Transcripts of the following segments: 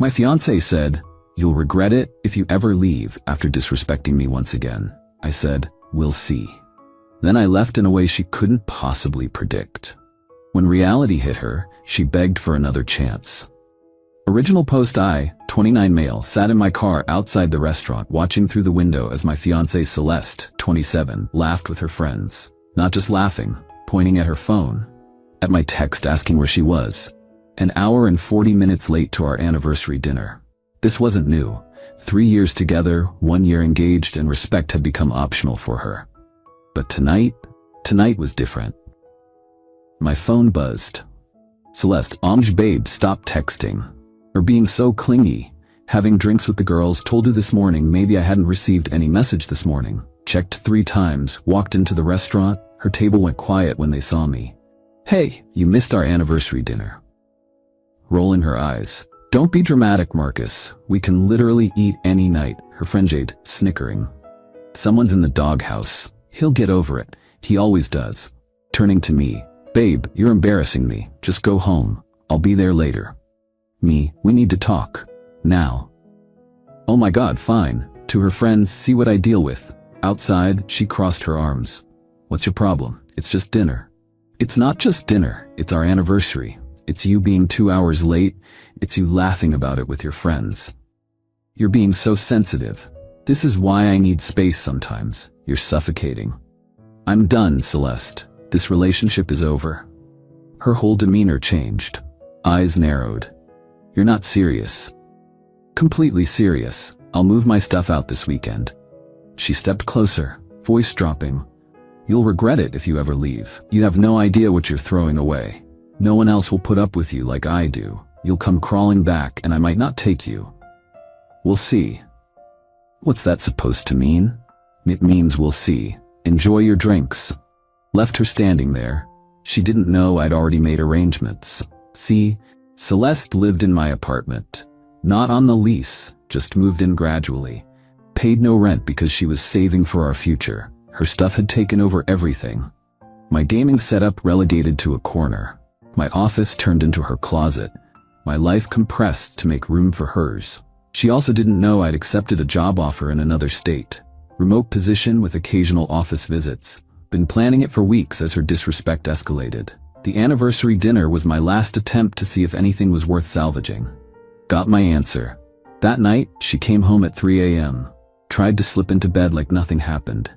My fiancé said, "You'll regret it if you ever leave after disrespecting me once again." I said, "We'll see." Then I left in a way she couldn't possibly predict. When reality hit her, she begged for another chance. Original post: I, 29 male, sat in my car outside the restaurant watching through the window as my fiancée Celeste, 27, laughed with her friends. Not just laughing, pointing at her phone. At my text asking where she was. An hour and 40 minutes late to our anniversary dinner. This wasn't new. 3 years together, 1 year engaged, and respect had become optional for her. But tonight was different. My phone buzzed. "Celeste, babe, stop texting. Or being so clingy. Having drinks with the girls, told you this morning maybe I hadn't received any message this morning. Checked 3 times, walked into the restaurant, her table went quiet when they saw me. Hey, you missed our anniversary dinner." Rolling her eyes. "Don't be dramatic, Marcus. We can literally eat any night," her friend Jade, snickering. "Someone's in the doghouse. He'll get over it. He always does." Turning to me. "Babe, you're embarrassing me. Just go home. I'll be there later." Me, "We need to talk. Now." "Oh my God, fine." To her friends, "See what I deal with." Outside, she crossed her arms. "What's your problem? It's just dinner." "It's not just dinner. It's our anniversary. It's you being 2 hours late. It's you laughing about it with your friends. You're being so sensitive. This is why I need space sometimes. You're suffocating." "I'm done, Celeste. This relationship is over." Her whole demeanor changed. Eyes narrowed. "You're not serious." "Completely serious. I'll move my stuff out this weekend." She stepped closer, voice dropping. "You'll regret it if you ever leave. You have no idea what you're throwing away. No one else will put up with you like I do. You'll come crawling back and I might not take you." "We'll see." What's that supposed to mean? It means we'll see. Enjoy your drinks. Left her standing there. She didn't know I'd already made arrangements. See, Celeste lived in my apartment. Not on the lease, just moved in gradually. Paid no rent because she was saving for our future. Her stuff had taken over everything. My gaming setup relegated to a corner. My office turned into her closet. My life compressed to make room for hers. She also didn't know I'd accepted a job offer in another state. Remote position with occasional office visits. Been planning it for weeks as her disrespect escalated. The anniversary dinner was my last attempt to see if anything was worth salvaging. Got my answer. That night, she came home at 3 a.m. Tried to slip into bed like nothing happened.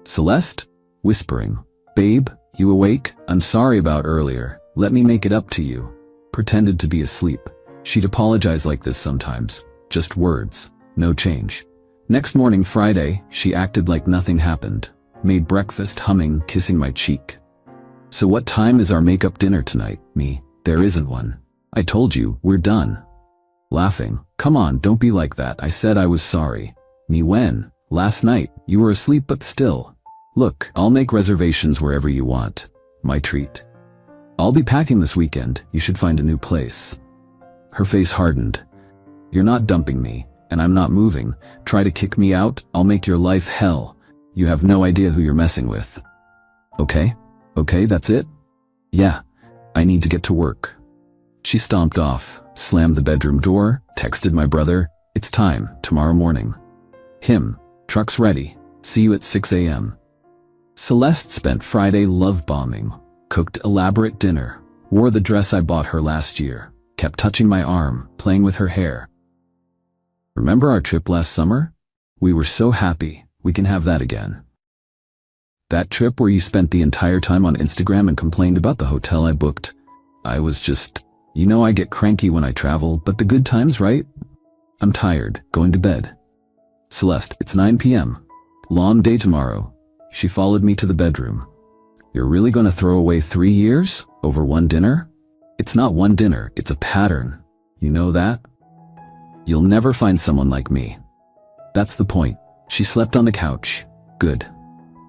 "Celeste?" Whispering. "Babe, you awake? I'm sorry about earlier. Let me make it up to you." Pretended to be asleep. She'd apologize like this sometimes. Just words. No change. Next morning, Friday, she acted like nothing happened. Made breakfast, humming, kissing my cheek. "So what time is our makeup dinner tonight?" Me, "There isn't one. I told you, we're done." Laughing. "Come on, don't be like that. I said I was sorry." Me, "When?" "Last night. You were asleep but still." "Look, I'll make reservations wherever you want." My treat. "I'll be packing this weekend. You should find a new place." Her face hardened. "You're not dumping me, and I'm not moving. Try to kick me out, I'll make your life hell. You have no idea who you're messing with." Okay, that's it? "Yeah, I need to get to work." She stomped off, slammed the bedroom door, texted my brother, "It's time, tomorrow morning." Him, "Truck's ready. See you at 6 a.m. Celeste spent Friday love bombing, cooked elaborate dinner, wore the dress I bought her last year, kept touching my arm, playing with her hair. "Remember our trip last summer? We were so happy. We can have that again." "That trip where you spent the entire time on Instagram and complained about the hotel I booked? I was just, I get cranky when I travel, but the good times, right? I'm tired, going to bed." "Celeste, it's 9 p.m. Long day tomorrow." She followed me to the bedroom. "You're really gonna throw away 3 years? Over one dinner?" "It's not one dinner, it's a pattern. You know that? You'll never find someone like me." That's the point. She slept on the couch. Good.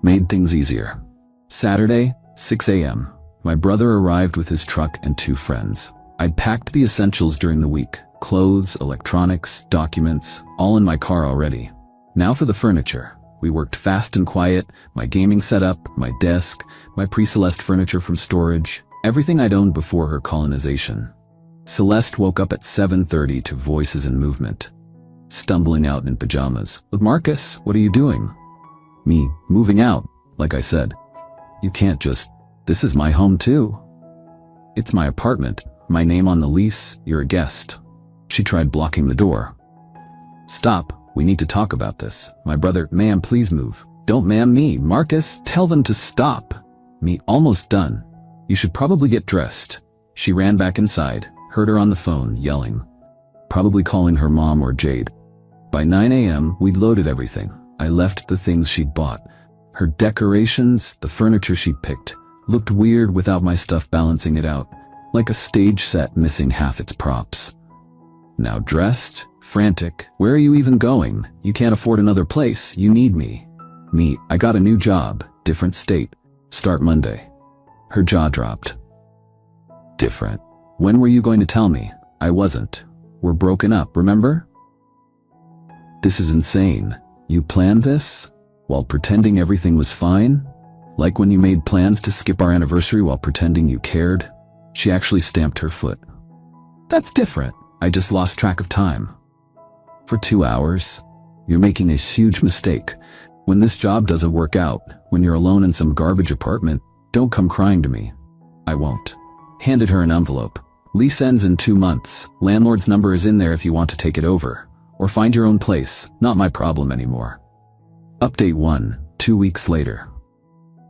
Made things easier. Saturday, 6 a.m. My brother arrived with his truck and 2 friends. I'd packed the essentials during the week. Clothes, electronics, documents, all in my car already. Now for the furniture. We worked fast and quiet, my gaming setup, my desk, my pre-Celeste furniture from storage, everything I'd owned before her colonization. Celeste woke up at 7:30 to voices and movement. Stumbling out in pajamas. Marcus, what are you doing? Me, moving out, like I said. You can't just, this is my home too. It's my apartment, my name on the lease, you're a guest. She tried blocking the door. Stop, we need to talk about this. My brother, ma'am, please move. Don't ma'am me, Marcus, tell them to stop. Me, almost done. You should probably get dressed. She ran back inside, heard her on the phone, yelling. Probably calling her mom or Jade. By 9 a.m., we'd loaded everything. I left the things she'd bought. Her decorations, the furniture she'd picked, looked weird without my stuff balancing it out, like a stage set missing half its props. Now dressed, frantic, where are you even going? You can't afford another place, you need me. Me, I got a new job, different state. Start Monday. Her jaw dropped. Different. When were you going to tell me? I wasn't. We're broken up, remember? This is insane. You planned this? While pretending everything was fine? Like when you made plans to skip our anniversary while pretending you cared? She actually stamped her foot. That's different. I just lost track of time. For 2 hours? You're making a huge mistake. When this job doesn't work out, when you're alone in some garbage apartment, don't come crying to me. I won't. Handed her an envelope. Lease ends in 2 months. Landlord's number is in there if you want to take it over. Or find your own place. Not my problem anymore. Update 1, 2 weeks later.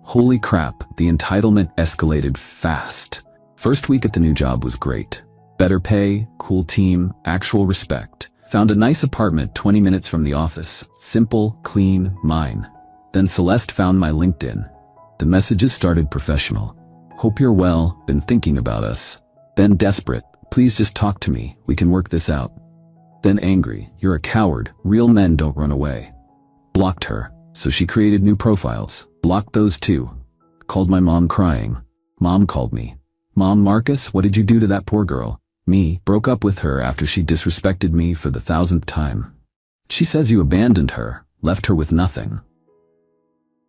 Holy crap, the entitlement escalated fast. First week at the new job was great. Better pay, cool team, actual respect. Found a nice apartment 20 minutes from the office. Simple, clean, mine. Then Celeste found my LinkedIn. The messages started professional. Hope you're well, been thinking about us. Then desperate, please just talk to me, we can work this out. Then angry, you're a coward, real men don't run away. Blocked her, so she created new profiles. Blocked those too. Called my mom crying. Mom called me. Mom, Marcus, what did you do to that poor girl? Me, broke up with her after she disrespected me for the 1000th time. She says you abandoned her, left her with nothing.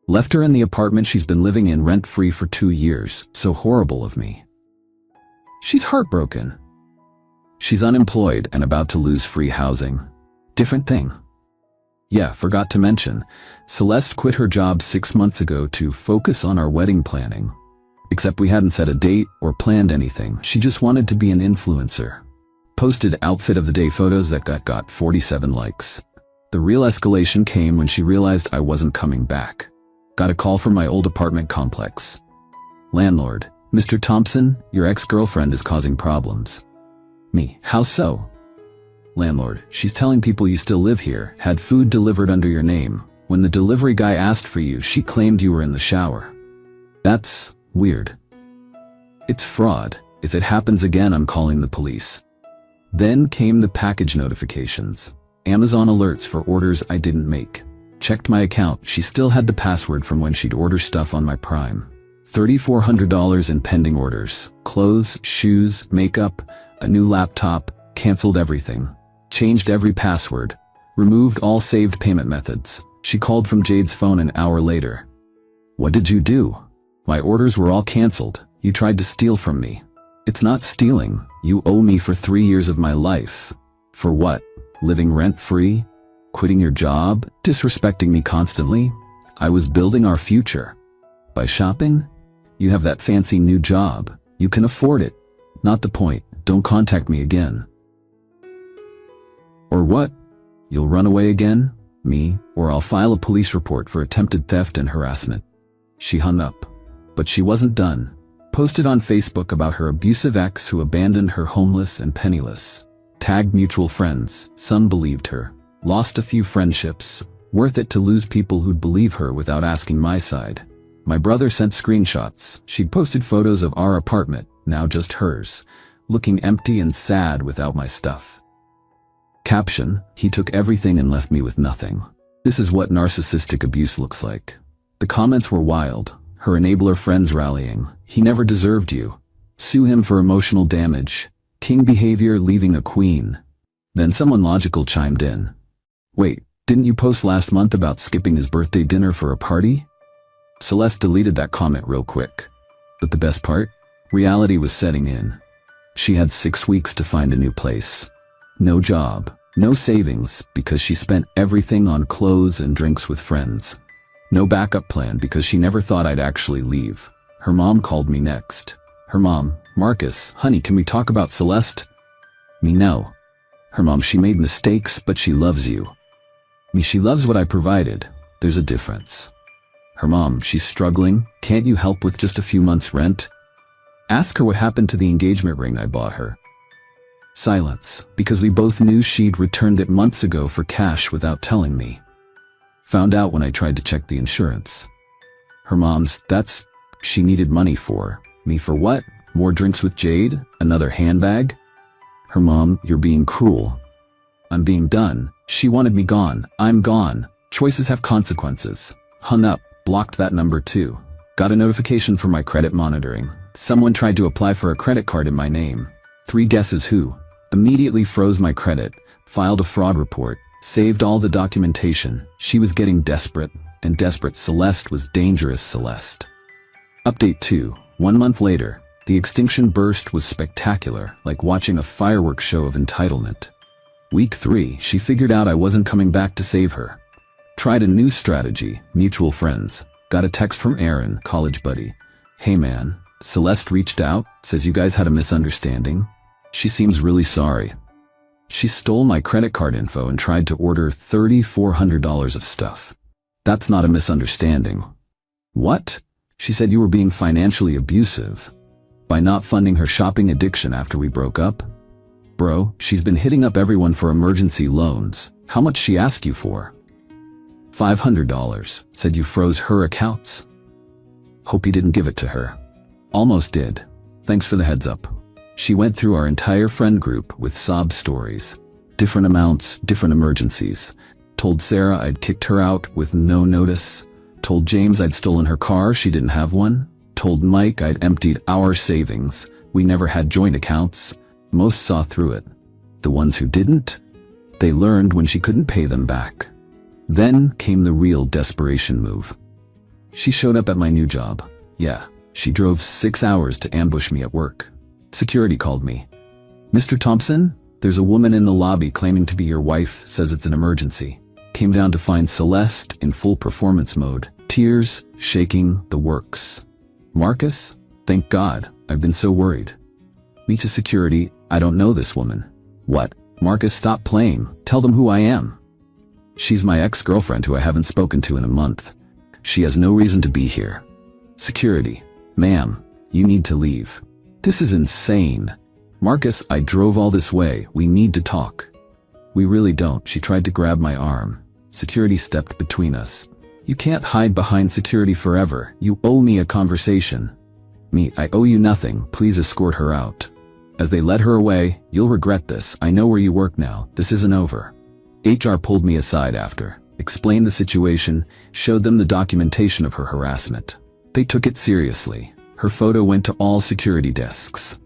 Left her in the apartment she's been living in rent-free for 2 years, so horrible of me. She's heartbroken. She's unemployed and about to lose free housing. Different thing. Yeah, forgot to mention, Celeste quit her job 6 months ago to focus on our wedding planning. Except we hadn't set a date or planned anything, she just wanted to be an influencer. Posted outfit of the day photos that got 47 likes. The real escalation came when she realized I wasn't coming back. Got a call from my old apartment complex. Landlord, Mr. Thompson, your ex-girlfriend is causing problems. Me, how so? Landlord, she's telling people you still live here, had food delivered under your name. When the delivery guy asked for you, she claimed you were in the shower. That's weird. It's fraud. If it happens again, I'm calling the police. Then came the package notifications. Amazon alerts for orders I didn't make. Checked my account, she still had the password from when she'd order stuff on my Prime. $3,400 in pending orders. Clothes, shoes, makeup, a new laptop, canceled everything. Changed every password. Removed all saved payment methods. She called from Jade's phone an hour later. What did you do? My orders were all canceled. You tried to steal from me. It's not stealing. You owe me for 3 years of my life. For what? Living rent-free? Quitting your job? Disrespecting me constantly? I was building our future. By shopping? You have that fancy new job. You can afford it. Not the point. Don't contact me again. Or what? You'll run away again? Me? Or I'll file a police report for attempted theft and harassment. She hung up. But she wasn't done. Posted on Facebook about her abusive ex who abandoned her homeless and penniless. Tagged mutual friends. Some believed her. Lost a few friendships. Worth it to lose people who'd believe her without asking my side. My brother sent screenshots. She'd posted photos of our apartment, now just hers, looking empty and sad without my stuff. Caption, he took everything and left me with nothing. This is what narcissistic abuse looks like. The comments were wild. Her enabler friends rallying. He never deserved you. Sue him for emotional damage. King behavior leaving a queen. Then someone logical chimed in. Wait, didn't you post last month about skipping his birthday dinner for a party? Celeste deleted that comment real quick. But the best part? Reality was setting in. She had 6 weeks to find a new place. No job, no savings because she spent everything on clothes and drinks with friends. No backup plan because she never thought I'd actually leave. Her mom called me next. Her mom, Marcus, honey, can we talk about Celeste? Me, no. Her mom, she made mistakes, but she loves you. Me, she loves what I provided. There's a difference. Her mom, she's struggling. Can't you help with just a few months' rent? Ask her what happened to the engagement ring I bought her. Silence, because we both knew she'd returned it months ago for cash without telling me. Found out when I tried to check the insurance. Her mom's, she needed money for. Me for what? More drinks with Jade? Another handbag? Her mom, you're being cruel. I'm being done. She wanted me gone. I'm gone. Choices have consequences. Hung up, blocked that number too. Got a notification for my credit monitoring. Someone tried to apply for a credit card in my name. 3 guesses who. Immediately froze my credit, filed a fraud report, saved all the documentation. She was getting desperate, and desperate Celeste was dangerous Celeste. Update 2. 1 month later, the extinction burst was spectacular, like watching a fireworks show of entitlement. Week 3, she figured out I wasn't coming back to save her. Tried a new strategy, mutual friends. Got a text from Aaron, college buddy. Hey man, Celeste reached out, says you guys had a misunderstanding. She seems really sorry. She stole my credit card info and tried to order $3,400 of stuff. That's not a misunderstanding. What? She said you were being financially abusive by not funding her shopping addiction after we broke up. Bro, she's been hitting up everyone for emergency loans. How much she ask you for? $500. Said you froze her accounts. Hope you didn't give it to her. Almost did. Thanks for the heads up. She went through our entire friend group with sob stories. Different amounts, different emergencies. Told Sarah I'd kicked her out with no notice. Told James I'd stolen her car, she didn't have one. Told Mike I'd emptied our savings. We never had joint accounts. Most saw through it. The ones who didn't? They learned when she couldn't pay them back. Then came the real desperation move. She showed up at my new job. Yeah, she drove 6 hours to ambush me at work. Security called me. Mr. Thompson, there's a woman in the lobby claiming to be your wife, says it's an emergency. Came down to find Celeste in full performance mode. Tears, shaking, the works. Marcus? Thank God, I've been so worried. Me to security, I don't know this woman. What? Marcus, stop playing. Tell them who I am. She's my ex-girlfriend who I haven't spoken to in a month. She has no reason to be here. Security. Ma'am, you need to leave. This is insane. Marcus, I drove all this way. We need to talk. We really don't. She tried to grab my arm. Security stepped between us. You can't hide behind security forever. You owe me a conversation. Me, I owe you nothing. Please escort her out. As they led her away, you'll regret this. I know where you work now. This isn't over. HR pulled me aside after, explained the situation, showed them the documentation of her harassment. They took it seriously. Her photo went to all security desks.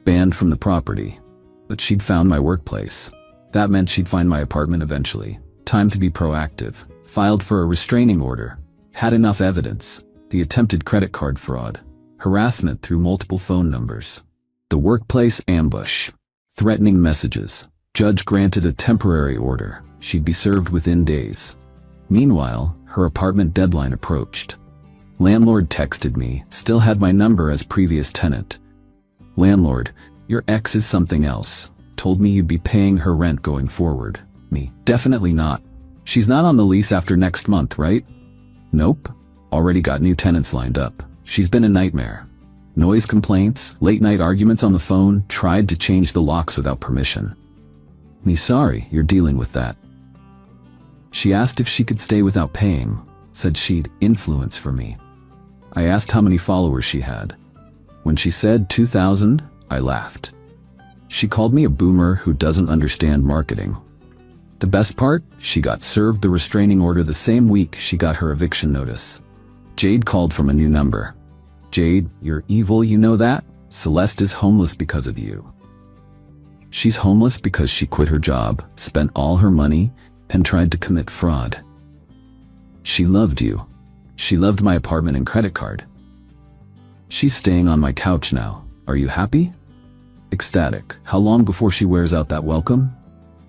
Banned from the property. But she'd found my workplace. That meant she'd find my apartment eventually. Time to be proactive. Filed for a restraining order. Had enough evidence. The attempted credit card fraud. Harassment through multiple phone numbers. The workplace ambush. Threatening messages. Judge granted a temporary order. She'd be served within days. Meanwhile, her apartment deadline approached. Landlord texted me, still had my number as previous tenant. Landlord, your ex is something else. Told me you'd be paying her rent going forward. Me, definitely not. She's not on the lease after next month, right? Nope. Already got new tenants lined up. She's been a nightmare. Noise complaints, late night arguments on the phone, tried to change the locks without permission. Me, sorry, you're dealing with that. She asked if she could stay without paying, said she'd influence for me. I asked how many followers she had. When she said 2,000, I laughed. She called me a boomer who doesn't understand marketing. The best part? She got served the restraining order the same week she got her eviction notice. Jade called from a new number. Jade, you're evil, you know that? Celeste is homeless because of you. She's homeless because she quit her job, spent all her money, and tried to commit fraud. She loved you. She loved my apartment and credit card. She's staying on my couch now. Are you happy? ecstatic. How long before she wears out that welcome?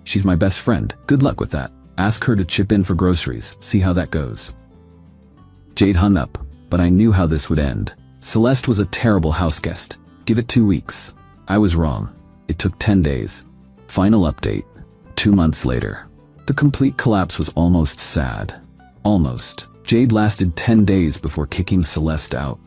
She's my best friend. Good luck with that. Ask her to chip in for groceries. See how that goes. Jade hung up, but I knew how this would end. Celeste was a terrible houseguest. Give it 2 weeks. I was wrong. It took 10 days. Final update. 2 months later. The complete collapse was almost sad. Almost. Jade lasted 10 days before kicking Celeste out.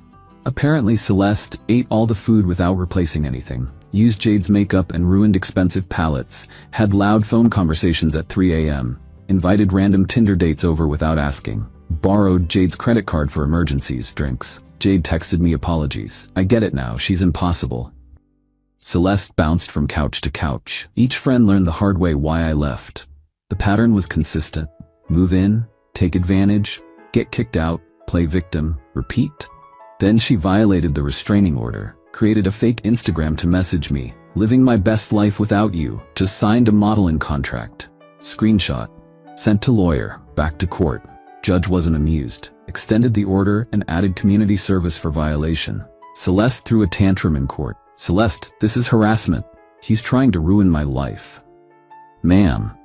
Apparently Celeste ate all the food without replacing anything, used Jade's makeup and ruined expensive palettes, had loud phone conversations at 3 a.m., invited random Tinder dates over without asking, borrowed Jade's credit card for emergencies, drinks. Jade texted me apologies. I get it now, she's impossible. Celeste bounced from couch to couch. Each friend learned the hard way why I left. The pattern was consistent. Move in, take advantage, get kicked out, play victim, repeat. Then she violated the restraining order, created a fake Instagram to message me, living my best life without you, just signed a modeling contract. Screenshot. Sent to lawyer, back to court. Judge wasn't amused, extended the order and added community service for violation. Celeste threw a tantrum in court. Celeste, this is harassment. He's trying to ruin my life. Ma'am,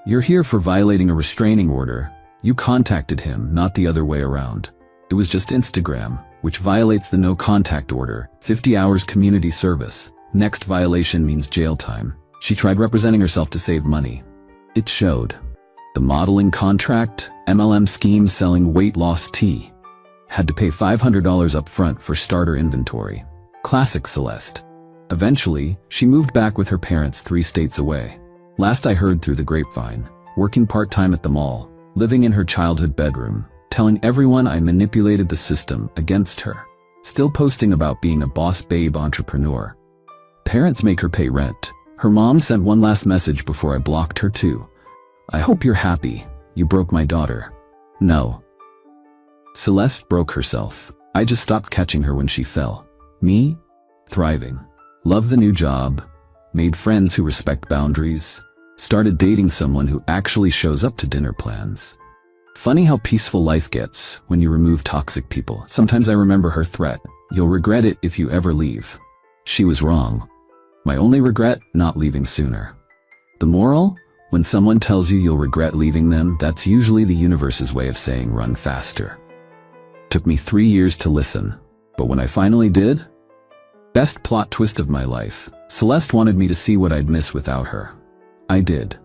you're here for violating a restraining order. You contacted him, not the other way around. It was just Instagram, which violates the no contact order, 50 hours community service. Next violation means jail time. She tried representing herself to save money. It showed. The modeling contract, MLM scheme selling weight loss tea. Had to pay $500 up front for starter inventory. Classic Celeste. Eventually, she moved back with her parents 3 states away. Last I heard through the grapevine, working part-time at the mall, living in her childhood bedroom, telling everyone I manipulated the system against her. Still posting about being a boss babe entrepreneur. Parents make her pay rent. Her mom sent one last message before I blocked her too. I hope you're happy. You broke my daughter. No. Celeste broke herself. I just stopped catching her when she fell. Me? Thriving. Love the new job. Made friends who respect boundaries. Started dating someone who actually shows up to dinner plans. Funny how peaceful life gets when you remove toxic people. Sometimes I remember her threat. You'll regret it if you ever leave. She was wrong. My only regret, not leaving sooner. The moral? When someone tells you you'll regret leaving them, that's usually the universe's way of saying run faster. Took me 3 years to listen, but when I finally did, best plot twist of my life. Celeste wanted me to see what I'd miss without her. I did.